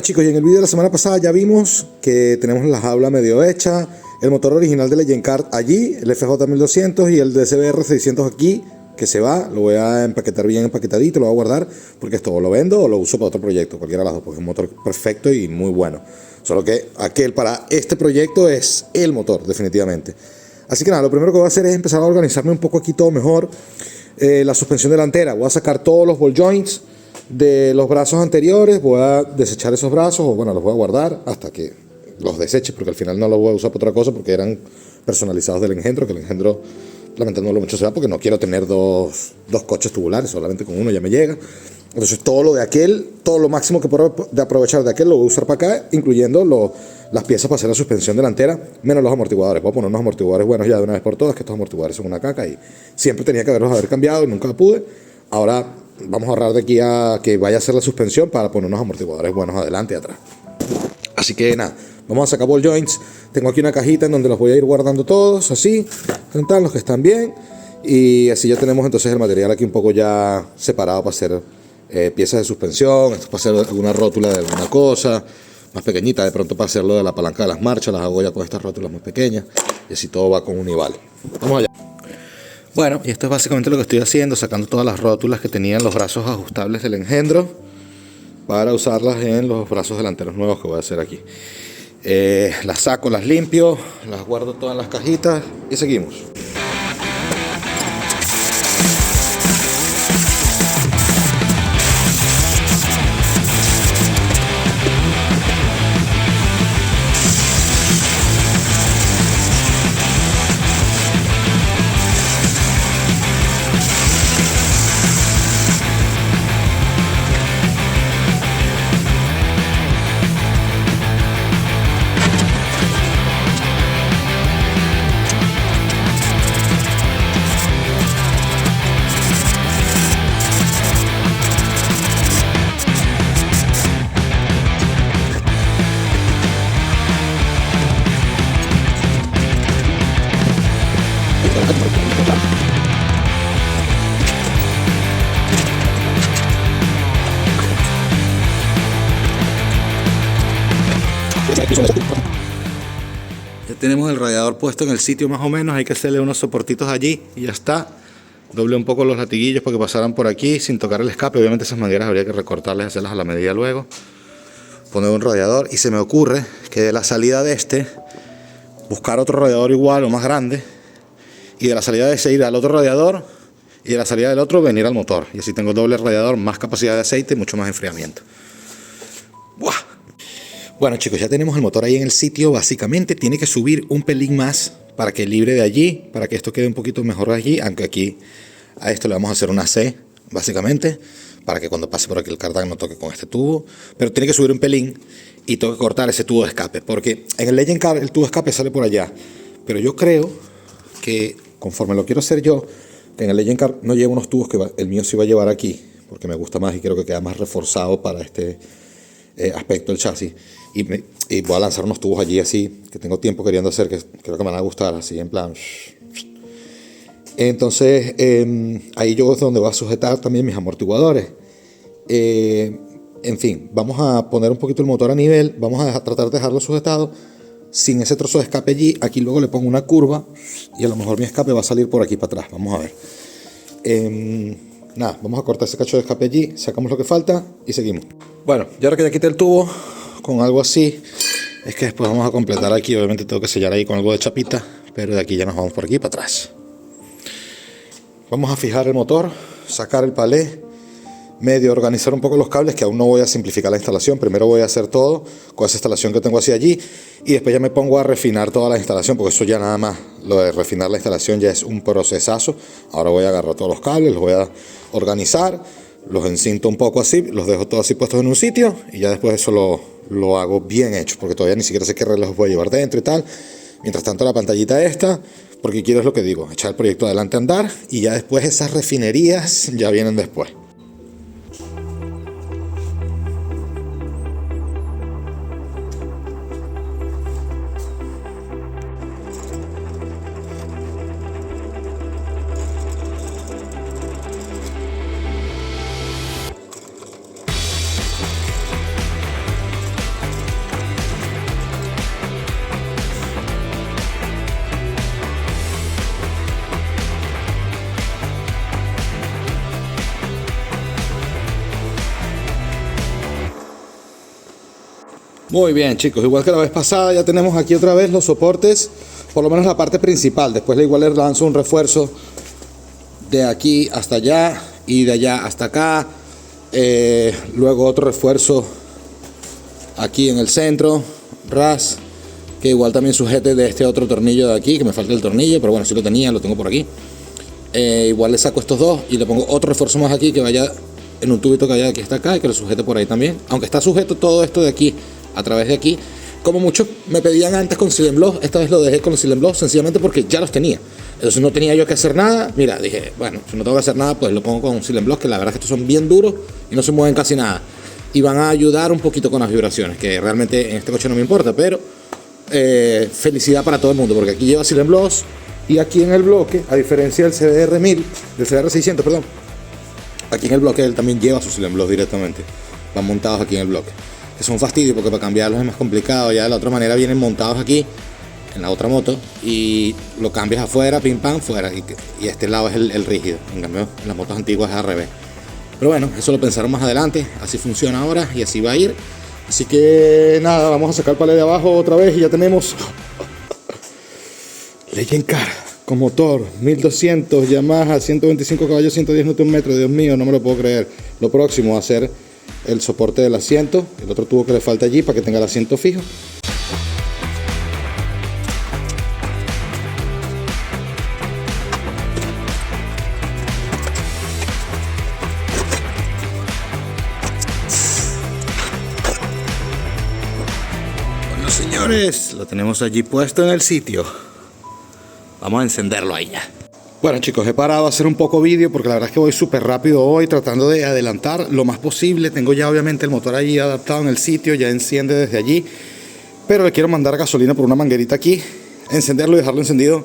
chicos, y en el vídeo de la semana pasada ya vimos que tenemos la jaula medio hecha, el motor original de Legend Kart allí, el FJ1200 y el DCBR600 aquí, que se va, lo voy a empaquetar bien empaquetadito, lo voy a guardar, porque esto o lo vendo o lo uso para otro proyecto, cualquiera de las dos, porque es un motor perfecto y muy bueno. Solo que aquel para este proyecto es el motor, definitivamente. Así que nada, lo primero que voy a hacer es empezar a organizarme un poco aquí todo mejor. La suspensión delantera, voy a sacar todos los ball joints de los brazos anteriores, voy a desechar esos brazos, o bueno, los voy a guardar hasta que los deseche, porque al final no los voy a usar para otra cosa, porque eran personalizados del engendro, que el engendro lamentándolo mucho se va, porque no quiero tener dos coches tubulares, solamente con uno ya me llega. Entonces todo lo de aquel, todo lo máximo que puedo de aprovechar de aquel lo voy a usar para acá, incluyendo las piezas para hacer la suspensión delantera, menos los amortiguadores. Voy a poner unos amortiguadores buenos ya de una vez por todas, que estos amortiguadores son una caca y siempre tenía que haber cambiado y nunca pude. Ahora vamos a ahorrar de aquí a que vaya a hacer la suspensión para poner unos amortiguadores buenos adelante y atrás. Así que nada, vamos a sacar ball joints. Tengo aquí una cajita en donde los voy a ir guardando todos, así, los que están bien. Y así ya tenemos entonces el material aquí un poco ya separado para hacer piezas de suspensión, esto para hacer alguna rótula de alguna cosa más pequeñita, de pronto para hacerlo de la palanca de las marchas, las hago ya con estas rótulas muy pequeñas y así todo va con un nivel. Vamos allá. Bueno, y esto es básicamente lo que estoy haciendo, sacando todas las rótulas que tenían los brazos ajustables del engendro para usarlas en los brazos delanteros nuevos que voy a hacer aquí. Las saco, las limpio, las guardo todas en las cajitas y seguimos. Ya tenemos el radiador puesto en el sitio más o menos, hay que hacerle unos soportitos allí y ya está. Doble un poco los latiguillos para que pasaran por aquí sin tocar el escape. Obviamente esas mangueras habría que recortarlas y hacerlas a la medida luego. Poner un radiador y se me ocurre que de la salida de este buscar otro radiador igual o más grande y de la salida de ese ir al otro radiador y de la salida del otro venir al motor, y así tengo doble radiador, más capacidad de aceite y mucho más enfriamiento. ¡Buah! Bueno chicos, ya tenemos el motor ahí en el sitio. Básicamente tiene que subir un pelín más para que libre de allí, para que esto quede un poquito mejor allí, aunque aquí a esto le vamos a hacer una C básicamente, para que cuando pase por aquí el cardan no toque con este tubo, pero tiene que subir un pelín y tengo que cortar ese tubo de escape, porque en el Legend Kart el tubo de escape sale por allá, pero yo creo que conforme lo quiero hacer yo, en el Legend Kart no llevo unos tubos que el mío sí va a llevar aquí, porque me gusta más y creo que queda más reforzado para este aspecto del chasis, y voy a lanzar unos tubos allí así, que tengo tiempo queriendo hacer, que creo que me van a gustar, así en plan. Entonces ahí yo es donde voy a sujetar también mis amortiguadores. En fin, vamos a poner un poquito el motor a nivel, vamos a tratar de dejarlo sujetado sin ese trozo de escape allí. Aquí luego le pongo una curva y a lo mejor mi escape va a salir por aquí para atrás, vamos a ver. Nada, vamos a cortar ese cacho de escape allí, sacamos lo que falta y seguimos. Bueno, ya ahora que ya quité el tubo con algo así, es que después vamos a completar aquí. Obviamente tengo que sellar ahí con algo de chapita, pero de aquí ya nos vamos por aquí para atrás. Vamos a fijar el motor, sacar el palé, medio organizar un poco los cables, que aún no voy a simplificar la instalación. Primero voy a hacer todo con esa instalación que tengo así allí y después ya me pongo a refinar toda la instalación, porque eso ya nada más, lo de refinar la instalación ya es un procesazo. Ahora voy a agarrar todos los cables, los voy a organizar, los encinto un poco así, los dejo todos así puestos en un sitio y ya después eso lo hago bien hecho, porque todavía ni siquiera sé qué reloj voy a llevar dentro y tal. Mientras tanto la pantallita esta, porque quiero, es lo que digo, echar el proyecto adelante a andar y ya después esas refinerías ya vienen después. Muy bien, chicos, igual que la vez pasada ya tenemos aquí otra vez los soportes, por lo menos la parte principal. Después igual le lanzo un refuerzo de aquí hasta allá y de allá hasta acá. Luego otro refuerzo aquí en el centro, ras, que igual también sujete de este otro tornillo de aquí, que me falta el tornillo, pero bueno, si lo tenía, lo tengo por aquí. Igual le saco estos dos y le pongo otro refuerzo más aquí que vaya en un tubito que vaya de aquí hasta acá y que lo sujete por ahí también. Aunque está sujeto todo esto de aquí a través de aquí, como muchos me pedían antes con Silent Block, esta vez lo dejé con Silent Block sencillamente porque ya los tenía. Entonces no tenía yo que hacer nada. Mira, dije, bueno, si no tengo que hacer nada, pues lo pongo con Silent Block, que la verdad es que estos son bien duros y no se mueven casi nada. Y van a ayudar un poquito con las vibraciones, que realmente en este coche no me importa, pero felicidad para todo el mundo, porque aquí lleva Silent Blocks y aquí en el bloque, a diferencia del CBR 1000, del CBR 600, perdón, aquí en el bloque él también lleva sus Silent Blocks directamente, van montados aquí en el bloque, que son fastidio porque para cambiarlos es más complicado. Ya de la otra manera vienen montados aquí en la otra moto y lo cambias afuera, pim pam, fuera, y este lado es el rígido. En cambio en las motos antiguas es al revés, pero bueno, eso lo pensaron más adelante, así funciona ahora y así va a ir. Así que nada, vamos a sacar el palé de abajo otra vez y ya tenemos Legend Car con motor 1200, Yamaha, 125 caballos, 110 Nm. Dios mío, no me lo puedo creer. Lo próximo va a ser el soporte del asiento, el otro tubo que le falta allí para que tenga el asiento fijo. Bueno, señores, lo tenemos allí puesto en el sitio. Vamos a encenderlo ahí ya. Bueno, chicos, he parado a hacer un poco vídeo porque la verdad es que voy súper rápido hoy, tratando de adelantar lo más posible. Tengo ya obviamente el motor allí adaptado en el sitio, ya enciende desde allí, pero le quiero mandar gasolina por una manguerita aquí, encenderlo y dejarlo encendido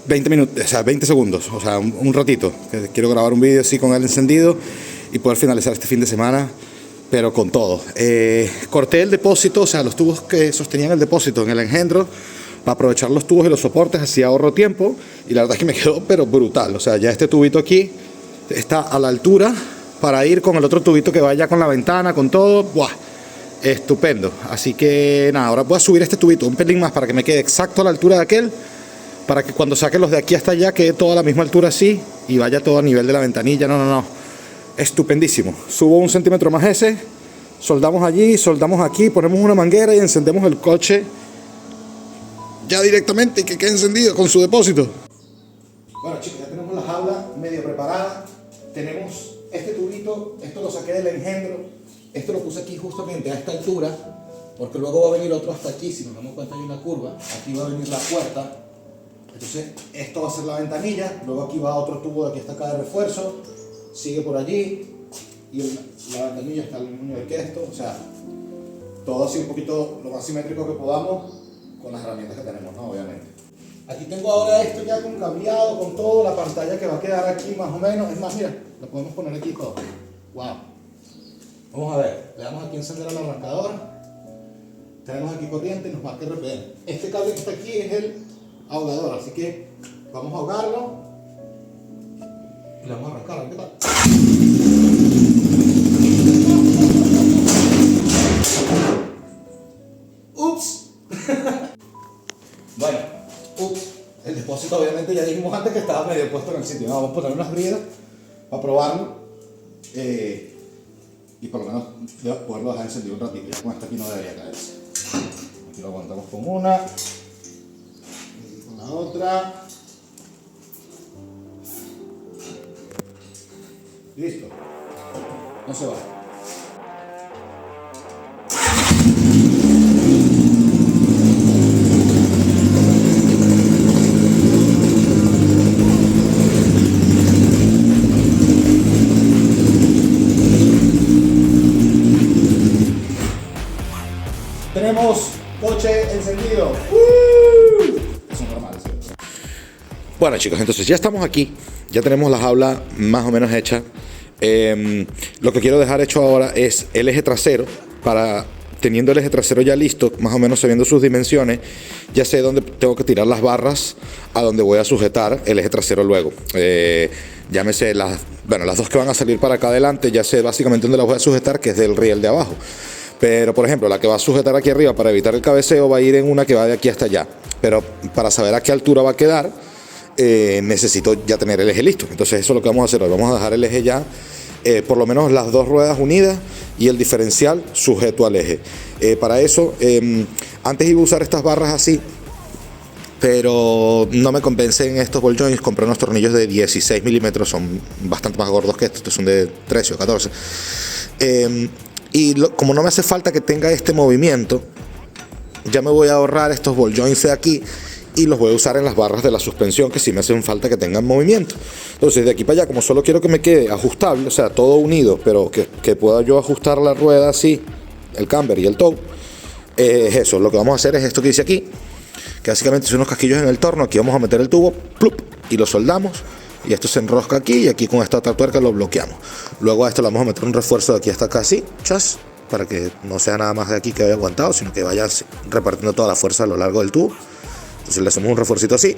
20 minutos, o sea, 20 segundos, o sea, un ratito. Quiero grabar un vídeo así con él encendido y poder finalizar este fin de semana, pero con todo. Corté el depósito, o sea, los tubos que sostenían el depósito en el engendro, para aprovechar los tubos y los soportes, así ahorro tiempo. Y la verdad es que me quedó pero brutal. O sea, ya este tubito aquí está a la altura para ir con el otro tubito que vaya con la ventana, con todo. ¡Buah! Estupendo. Así que nada, ahora voy a subir este tubito un pelín más para que me quede exacto a la altura de aquel, para que cuando saque los de aquí hasta allá quede todo a la misma altura así y vaya todo a nivel de la ventanilla. No. Estupendísimo. Subo 1 centímetro más ese, soldamos allí, soldamos aquí, ponemos una manguera y encendemos el coche ya directamente y que quede encendido con su depósito. Bueno, chicos, ya tenemos la jaula medio preparada. Tenemos este tubito, esto lo saqué del engendro, esto lo puse aquí justamente a esta altura, porque luego va a venir otro hasta aquí. Si nos damos cuenta hay una curva, aquí va a venir la puerta, entonces esto va a ser la ventanilla, luego aquí va otro tubo de aquí hasta acá de refuerzo, sigue por allí y la ventanilla está al mismo nivel que esto. O sea, todo así un poquito lo más simétrico que podamos con las herramientas que tenemos, ¿no? Obviamente. Aquí tengo ahora esto ya con cableado, con todo, la pantalla que va a quedar aquí más o menos. Es más, mira, lo podemos poner aquí todo. Wow. Vamos a ver, le damos aquí a encender al arrancador. Tenemos aquí corriente y nos marca RPM. Este cable que está aquí es el ahogador, así que vamos a ahogarlo y le vamos a arrancar, a ver qué tal. Ups. Bueno, el depósito obviamente ya dijimos antes que estaba medio puesto en el sitio. No, vamos a poner unas bridas para probarlo y por lo menos poderlo dejar encendido un ratito. Ya con esto aquí no debería caerse. Aquí lo aguantamos con una y con la otra. Listo. No se va. Tenemos coche encendido. Eso es normal, ¿sí? Bueno, chicos, entonces ya estamos aquí. Ya tenemos la jaula más o menos hecha. Lo que quiero dejar hecho ahora es el eje trasero. Teniendo el eje trasero ya listo, más o menos sabiendo sus dimensiones, ya sé dónde tengo que tirar las barras, a dónde voy a sujetar el eje trasero luego. Llámese las dos que van a salir para acá adelante, ya sé básicamente dónde las voy a sujetar, que es del riel de abajo. Pero, por ejemplo, la que va a sujetar aquí arriba para evitar el cabeceo va a ir en una que va de aquí hasta allá. Pero para saber a qué altura va a quedar, necesito ya tener el eje listo. Entonces eso es lo que vamos a hacer hoy. Vamos a dejar el eje ya, por lo menos las dos ruedas unidas y el diferencial sujeto al eje. Para eso, antes iba a usar estas barras así, pero no me convencen estos ball joints. Compré unos tornillos de 16 milímetros, son bastante más gordos que estos son de 13 o 14. Como no me hace falta que tenga este movimiento, ya me voy a ahorrar estos ball joints de aquí y los voy a usar en las barras de la suspensión, que sí me hacen falta que tengan movimiento. Entonces de aquí para allá, como solo quiero que me quede ajustable, o sea, todo unido, pero que pueda yo ajustar la rueda así, el camber y el toe, es eso. Lo que vamos a hacer es esto que dice aquí, que básicamente son unos casquillos en el torno. Aquí vamos a meter el tubo, plup, y lo soldamos, y esto se enrosca aquí, y aquí con esta otra tuerca lo bloqueamos. Luego a esto le vamos a meter un refuerzo de aquí hasta acá así, chas, para que no sea nada más de aquí que haya aguantado, sino que vaya repartiendo toda la fuerza a lo largo del tubo. Entonces le hacemos un refuercito así,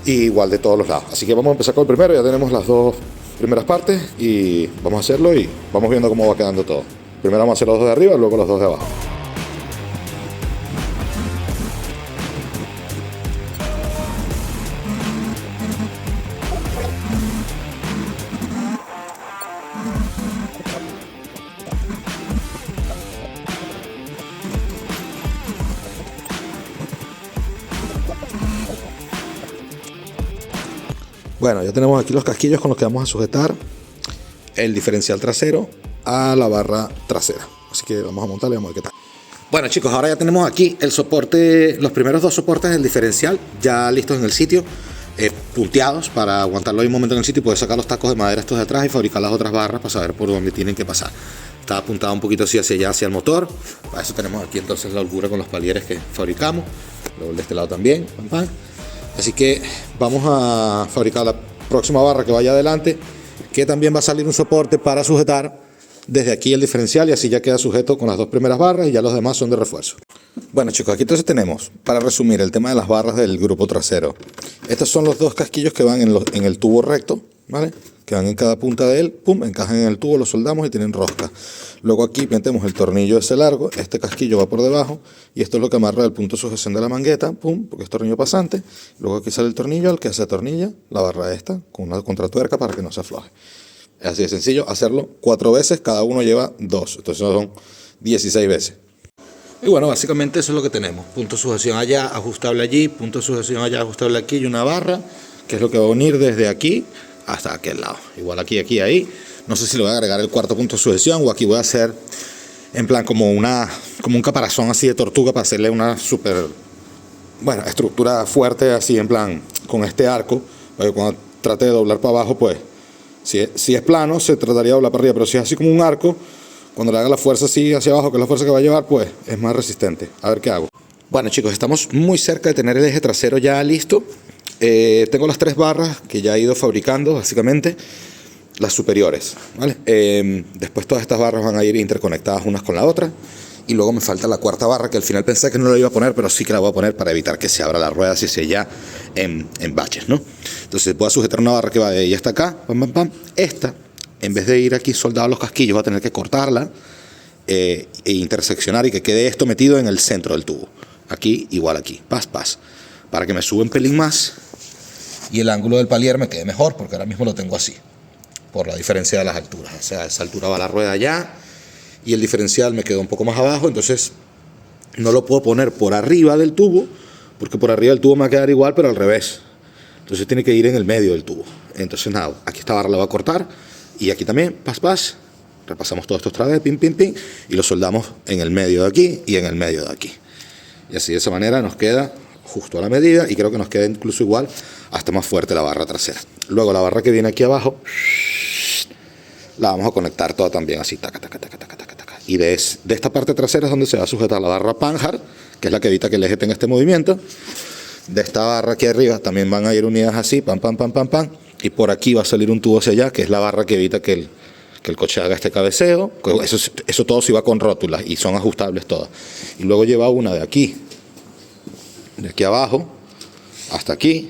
y igual de todos los lados. Así que vamos a empezar con el primero. Ya tenemos las dos primeras partes y vamos a hacerlo y vamos viendo cómo va quedando todo. Primero vamos a hacer los dos de arriba, luego los dos de abajo. Bueno, ya tenemos aquí los casquillos con los que vamos a sujetar el diferencial trasero a la barra trasera. Así que vamos a montarle y vamos a ver qué tal. Bueno, chicos, ahora ya tenemos aquí el soporte, los primeros dos soportes del diferencial ya listos en el sitio, punteados para aguantarlo ahí un momento en el sitio y poder sacar los tacos de madera estos de atrás y fabricar las otras barras para saber por dónde tienen que pasar. Está apuntado un poquito así hacia allá, hacia el motor. Para eso tenemos aquí entonces la holgura con los palieres que fabricamos. Luego el de este lado también. Pam, pam. Así que vamos a fabricar la próxima barra que vaya adelante, que también va a salir un soporte para sujetar desde aquí el diferencial, y así ya queda sujeto con las dos primeras barras y ya los demás son de refuerzo. Bueno, chicos, aquí entonces tenemos, para resumir, el tema de las barras del grupo trasero. Estos son los dos casquillos que van en el tubo recto, ¿vale? Que van en cada punta de él, pum, encajan en el tubo, los soldamos y tienen rosca. Luego aquí metemos el tornillo ese largo, este casquillo va por debajo y esto es lo que amarra el punto de sujeción de la mangueta, pum, porque es tornillo pasante. Luego aquí sale el tornillo al que se atornilla la barra esta con una contratuerca para que no se afloje. Es así de sencillo, hacerlo 4 veces, cada uno lleva 2, entonces son 16 veces. Y bueno, básicamente eso es lo que tenemos. Punto de sujeción allá, ajustable allí, punto de sujeción allá, ajustable aquí y una barra, que es lo que va a unir desde aquí hasta aquel lado. Igual aquí, aquí, ahí. No sé si le voy a agregar el cuarto punto de sujeción o aquí voy a hacer en plan como un caparazón así de tortuga para hacerle una súper, bueno, estructura fuerte así en plan con este arco, para que cuando trate de doblar para abajo, pues si es plano se trataría de doblar para arriba, pero si es así como un arco, cuando le haga la fuerza así hacia abajo, que es la fuerza que va a llevar, pues es más resistente. A ver qué hago. Bueno, chicos, estamos muy cerca de tener el eje trasero ya listo. Tengo las 3 barras que ya he ido fabricando, básicamente las superiores, ¿vale? Después todas estas barras van a ir interconectadas unas con la otra, y luego me falta la cuarta barra, que al final pensé que no la iba a poner, pero sí que la voy a poner para evitar que se abra la rueda si se ya en baches, ¿no? Entonces voy a sujetar una barra que va de ahí hasta acá, pam, pam, pam. Esta, en vez de ir aquí soldado a los casquillos, voy a tener que cortarla e interseccionar y que quede esto metido en el centro del tubo. Aquí, igual aquí, pas, pas, para que me suba un pelín más y el ángulo del palier me quede mejor, porque ahora mismo lo tengo así, por la diferencia de las alturas. O sea, a esa altura va la rueda allá y el diferencial me quedó un poco más abajo, entonces no lo puedo poner por arriba del tubo, porque por arriba del tubo me va a quedar igual, pero al revés. Entonces tiene que ir en el medio del tubo. Entonces nada, aquí esta barra la voy a cortar y aquí también, pas, pas. Repasamos todo esto otra vez, pin, pin, pin, y lo soldamos en el medio de aquí y en el medio de aquí. Y así de esa manera nos queda justo a la medida, y creo que nos queda incluso igual, hasta más fuerte la barra trasera. Luego la barra que viene aquí abajo la vamos a conectar toda también así, taca, taca, taca, taca, taca, taca. Y de esta parte trasera es donde se va a sujetar la barra Panhard, que es la que evita que el eje tenga este movimiento. De esta barra aquí arriba también van a ir unidas así, pam, pam, pam, pam, pam. Y por aquí va a salir un tubo hacia allá, que es la barra que evita que el coche haga este cabeceo. Eso todo se va con rótulas y son ajustables todas. Y luego lleva una de aquí abajo hasta aquí,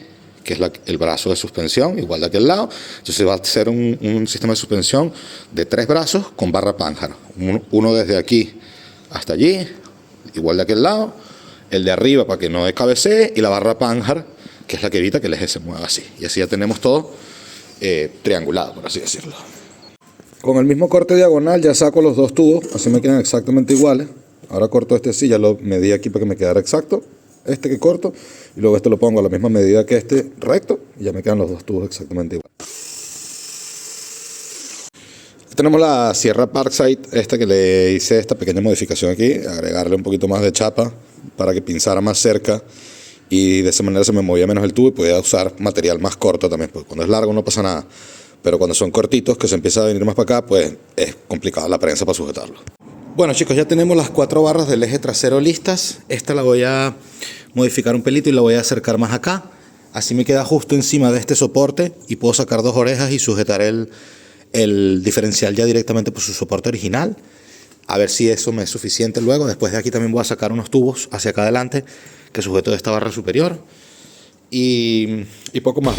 que es el brazo de suspensión, igual de aquel lado. Entonces va a ser un sistema de suspensión de 3 brazos con barra Panhard. Uno desde aquí hasta allí, igual de aquel lado. El de arriba para que no descabecee y la barra Panhard, que es la que evita que el eje se mueva así. Y así ya tenemos todo triangulado, por así decirlo. Con el mismo corte diagonal ya saco los 2 tubos, así me quedan exactamente iguales. Ahora corto este así, ya lo medí aquí para que me quedara exacto. Este que corto, y luego este lo pongo a la misma medida que este recto, y ya me quedan los 2 tubos exactamente iguales. Aquí tenemos la Sierra Parkside, esta que le hice esta pequeña modificación aquí, agregarle un poquito más de chapa para que pinzara más cerca, y de esa manera se me movía menos el tubo y podía usar material más corto también, porque cuando es largo no pasa nada, pero cuando son cortitos, que se empieza a venir más para acá, pues es complicado la prensa para sujetarlo. Bueno chicos, ya tenemos las 4 barras del eje trasero listas. Esta la voy a modificar un pelito y la voy a acercar más acá. Así me queda justo encima de este soporte y puedo sacar 2 orejas y sujetar el diferencial ya directamente por su soporte original. A ver si eso me es suficiente luego. Después de aquí también voy a sacar unos tubos hacia acá adelante que sujeto de esta barra superior. Y poco más.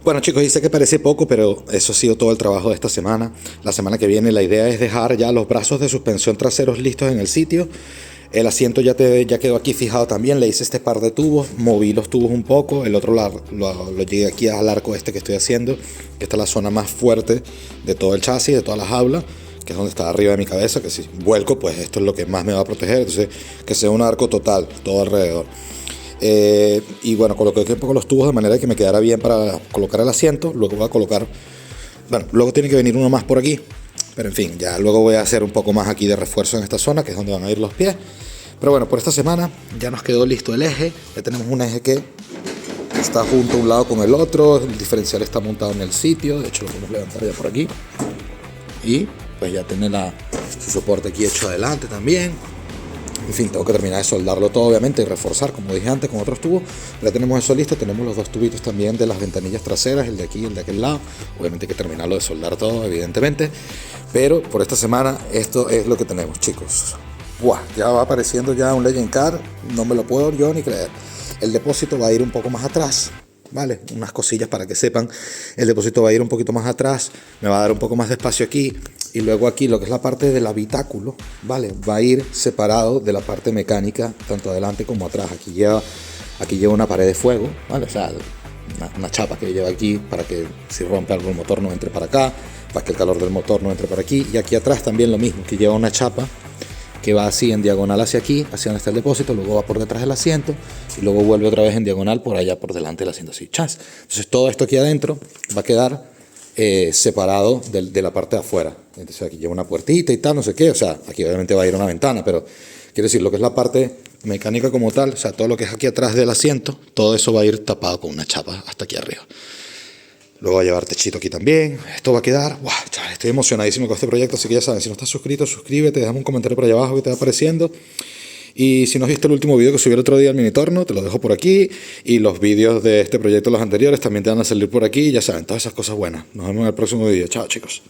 Bueno chicos, y sé que parece poco, pero eso ha sido todo el trabajo de esta semana. La semana que viene la idea es dejar ya los brazos de suspensión traseros listos en el sitio. El asiento ya quedó aquí fijado también, le hice este par de tubos, moví los tubos un poco, el otro lo llegué aquí al arco este que estoy haciendo. Esta es la zona más fuerte de todo el chasis, de toda la jaula, que es donde está arriba de mi cabeza, que si vuelco, pues esto es lo que más me va a proteger. Entonces, que sea un arco total, todo alrededor. Y bueno, coloqué un poco los tubos de manera que me quedara bien para colocar el asiento. Luego voy a colocar, bueno, luego tiene que venir uno más por aquí, pero en fin, ya luego voy a hacer un poco más aquí de refuerzo en esta zona, que es donde van a ir los pies. Pero bueno, por esta semana ya nos quedó listo el eje. Ya tenemos un eje que está junto un lado con el otro, el diferencial está montado en el sitio, de hecho lo podemos levantar ya por aquí. Y pues ya tiene su soporte aquí hecho adelante también. En fin, tengo que terminar de soldarlo todo obviamente y reforzar, como dije antes, con otros tubos. Ya tenemos eso listo, tenemos los 2 tubitos también de las ventanillas traseras, el de aquí y el de aquel lado. Obviamente hay que terminarlo de soldar todo, evidentemente. Pero por esta semana esto es lo que tenemos, chicos. ¡Buah! Ya va apareciendo ya un Legend Car, no me lo puedo yo ni creer. El depósito va a ir un poco más atrás, ¿vale? Unas cosillas para que sepan. El depósito va a ir un poquito más atrás, me va a dar un poco más de espacio aquí. Y luego aquí lo que es la parte del habitáculo, ¿vale? Va a ir separado de la parte mecánica, tanto adelante como atrás. Aquí lleva una pared de fuego, ¿vale? O sea, una chapa que lleva aquí para que si rompe algo el motor no entre para acá, para que el calor del motor no entre para aquí. Y aquí atrás también lo mismo, que lleva una chapa que va así en diagonal hacia aquí, hacia donde está el depósito, luego va por detrás del asiento y luego vuelve otra vez en diagonal por allá por delante del asiento así. ¡Chas! Entonces todo esto aquí adentro va a quedar separado de la parte de afuera. Entonces aquí lleva una puertita y tal, no sé qué, o sea, aquí obviamente va a ir una ventana, pero quiero decir, lo que es la parte mecánica como tal, o sea, todo lo que es aquí atrás del asiento, todo eso va a ir tapado con una chapa hasta aquí arriba. Luego va a llevar techito aquí también. Esto va a quedar, ¡wow! Chaval, estoy emocionadísimo con este proyecto, así que ya saben, si no estás suscrito, suscríbete, déjame un comentario por allá abajo que te va apareciendo. Y si no has visto el último video que subí el otro día al mini torno, te lo dejo por aquí. Y los vídeos de este proyecto, los anteriores, también te van a salir por aquí. Ya saben, todas esas cosas buenas. Nos vemos en el próximo video. Chao, chicos.